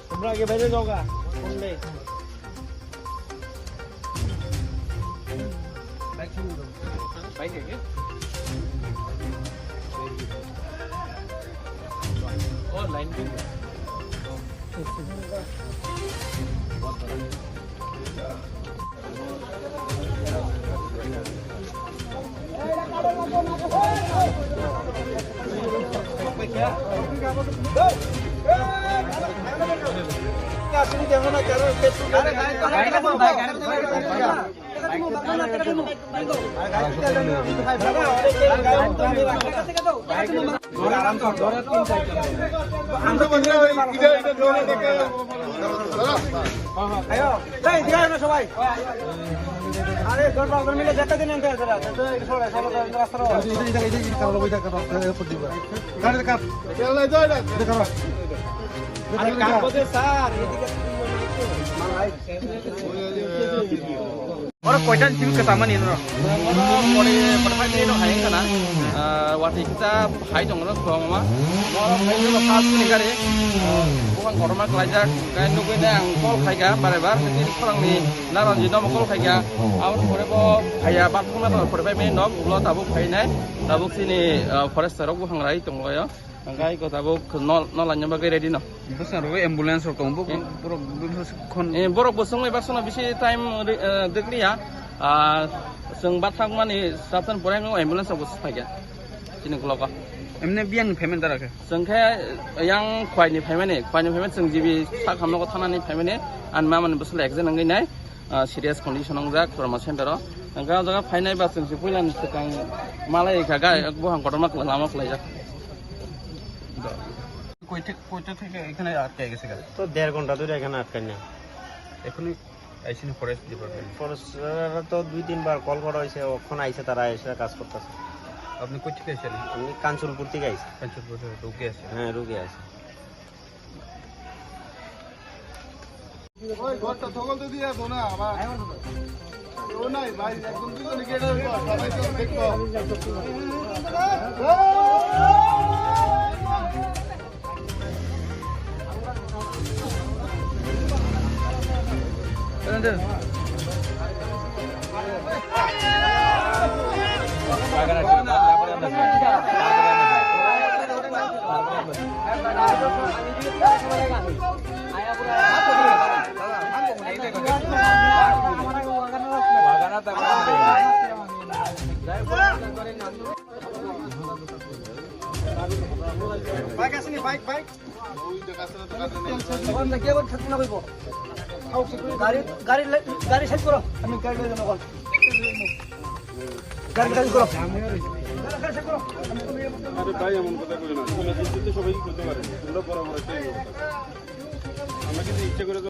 তোমরা আগে বাইরে যাও গা শুনলে বাইক শুরু করো বাইক আগে ও লাইন पे সবাই আরে মিলে যেতে দিন orang koitan sih kesamaan ini loh. Pada hari ini hari kana, waktu kita hari dong orang tua mama, orang hari ini lepas nih kali, bukan korma kelajar, kayak nunggu ini yang kol kayak bare-bare, ini orang nih, naran jinak kol kayak, awal kore bo kayak batu mana kore bo ini nom, ulo tabuk kayak ini, tabuk sini forest terok bukan rai tong lo ya. Angkai ko tabuk nol anya bagai ready no. Besar we ambulance ro kombo borok kon borok bosong lebar sono bisi time dekli ya. Seng batang mani satan poreng ngo ambulance bos paja. Sini keloka. emne biang payment dara ke. Seng yang kwai ni payment seng jibi sak hamno ko thana ni payment ni an ma man bosle exam ngai nai serious condition ang jak trauma center ro. Angka jaga fainai ba seng sipuilan sekang malai gaga bohang kotormak lama kelai jak. কোইটা থেকে এখানে আটকে গেছে গাড়ি তো 1.5 ঘন্টা ধরে এখানে আটকাই না এখনই আইসিনি ফরেস্ট ডিপার্টমেন্ট ফরেস্টরা তো 2-3 বার কল করা হয়েছে ওখানে আইছে তারা এসে কাজ করতেছে আপনি কই থেকে এসেছেন আমি কাঞ্চনপুর থেকে আইছি কাঞ্চনপুর থেকে রুকে আছে হ্যাঁ রুকে আছে ওই ঘরটা তখন তো দিয়ে দাও না আবার ও নাই ভাই একদম দুজন গেটের পর সবাই তো দেখো Baik asini baik. ওই দেখাছে না Kawan lagi awan satu nak ibu. Gari set koro. Kami gari lagi nak. Gari koro. Gari set koro. আরে ভাই এমন কথা কই না তুমি জিততে সবাই করতে পারে তোমরা বড় বড় চাই আমরা কিন্তু ইচ্ছা করে